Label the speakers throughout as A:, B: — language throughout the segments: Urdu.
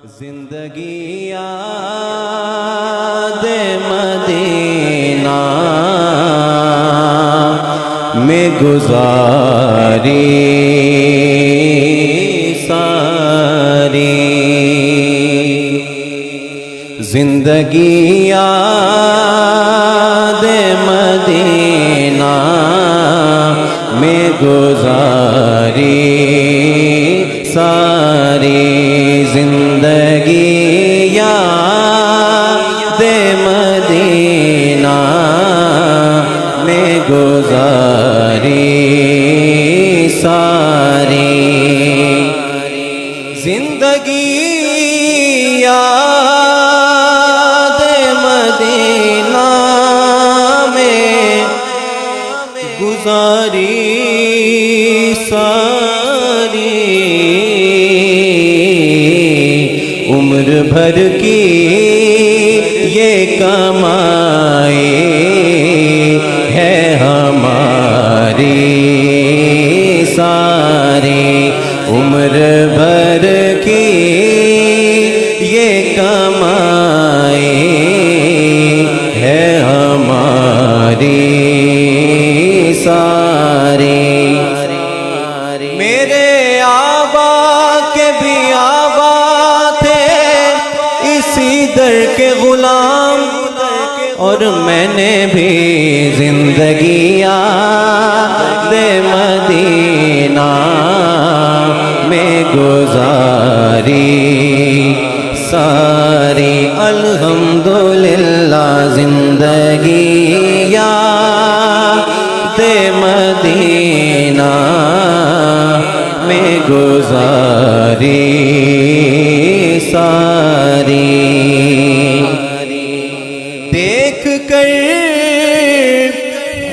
A: زندگی یاد مدینہ میں گزاری ساری، زندگی یاد مدینہ میں گزاری ساری، زندگی یاد مدینہ میں گزاری ساری، زندگی یاد مدینہ میں گزاری ساری، عمر بھر کی یہ کمائی ہے ہماری ساری، عمر بھر کی یہ کمائی ہے ہماری ساری، میرے آبا کے بھی آبا تھے اسی در کے غلام، اور میں نے بھی زندگی یاد مدینہ میں گزاری ساری، الحمدللہ زندگی یاد مدینہ میں گزاری ساری، دیکھ کر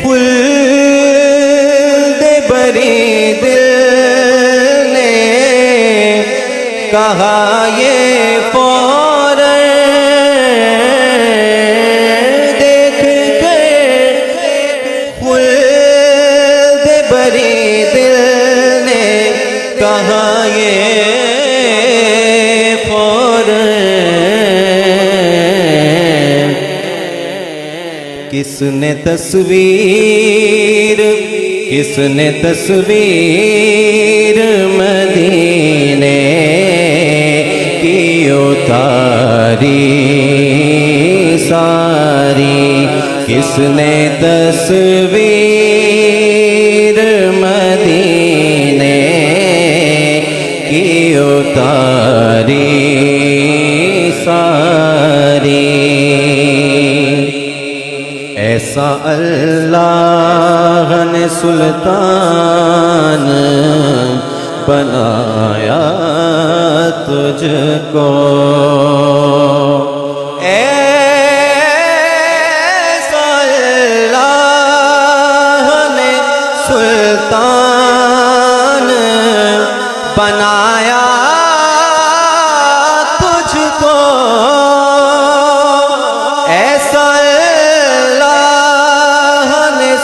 A: خلد بری دل نے کہا یہ فوراً، دیکھ کر خلد بری دل نے کہا یہ فوراً، کس نے تصویر مدینے کی اتاری ساری، کس نے تصویر مدینے کی اتاری ساری، ایسا اللہ نے سلطان بنایا تجھ کو، ایسا اللہ نے سلطان بنایا تجھ کو، ایسا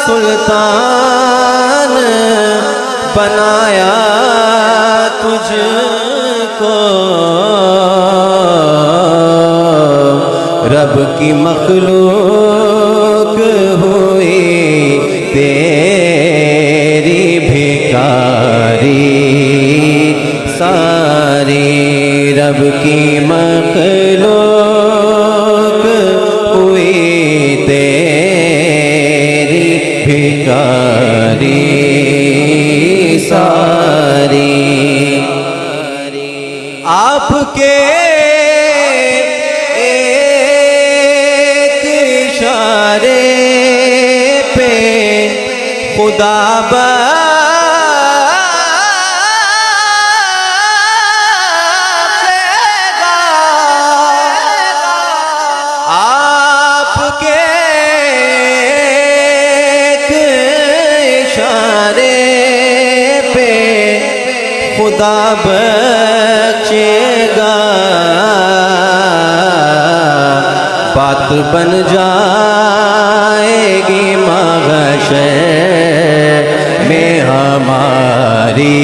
A: سلطان بنایا تجھ کو، رب کی مخلوق ہوئی تیری بھکاری ساری، رب کی مخلوق ہوئی بھکاری ساری، آپ کے ایک اشارے پہ خدا بخشے گا، آپ کے خدا بخشے گا، بات بن جائے گی محشر میں ہماری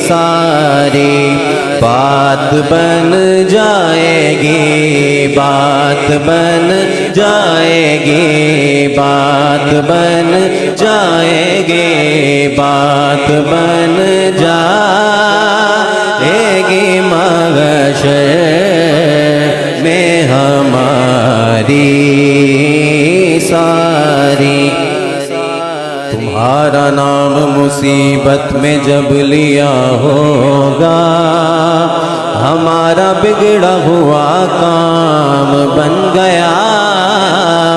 A: ساری بات بن جائے گی بات بن جائے گی بات بن جائے گی بات بن جائے گی محشر میں ہماری ساری تمہارا نام مصیبت میں جب لیا ہوگا ہمارا بگڑا ہوا کام بن گیا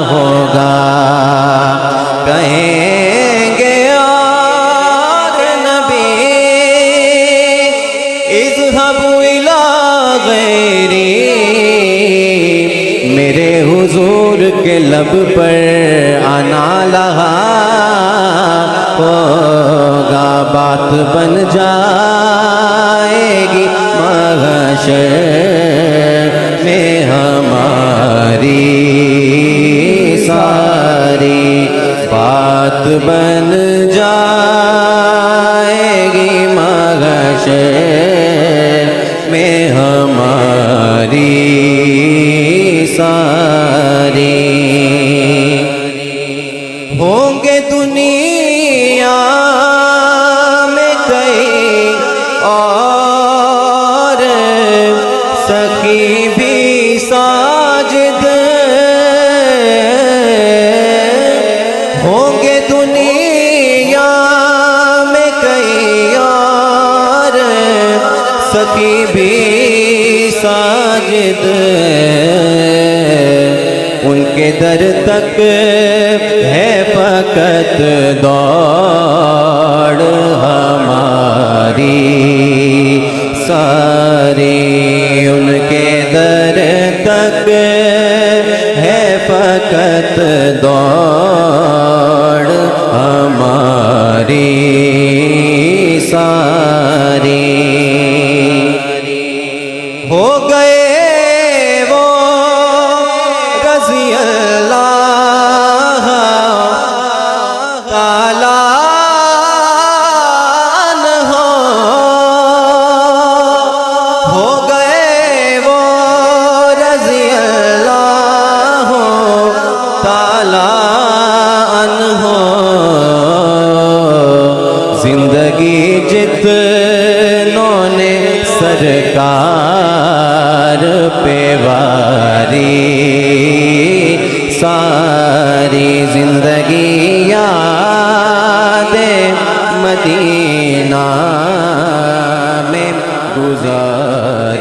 A: ہوگا کہیں گے اور نبی اذهبوا الی غیری میرے حضور کے لب پر آنا لہا ہوگا بات بن جائے گی محشر میں ہماری ساری بات بن جائے گی محشر میں ہماری ساری ہوں گے دنیا میں کئی اور سخی بھی ساجد ہوں گے دنیا میں کئی اور سخی بھی ساجد ان کے در تک ہے فقط دوڑ ہماری ساری ان کے در تک ہے فقط دوڑ ہماری ساری ہو گئے وہ رضی اللہ تعالیٰ عنہ ہو گئے وہ رضی اللہ تعالیٰ عنہ زندگی جتنوں نے سرکار پہ واری ساری زندگی یاد مدینہ میں گزاری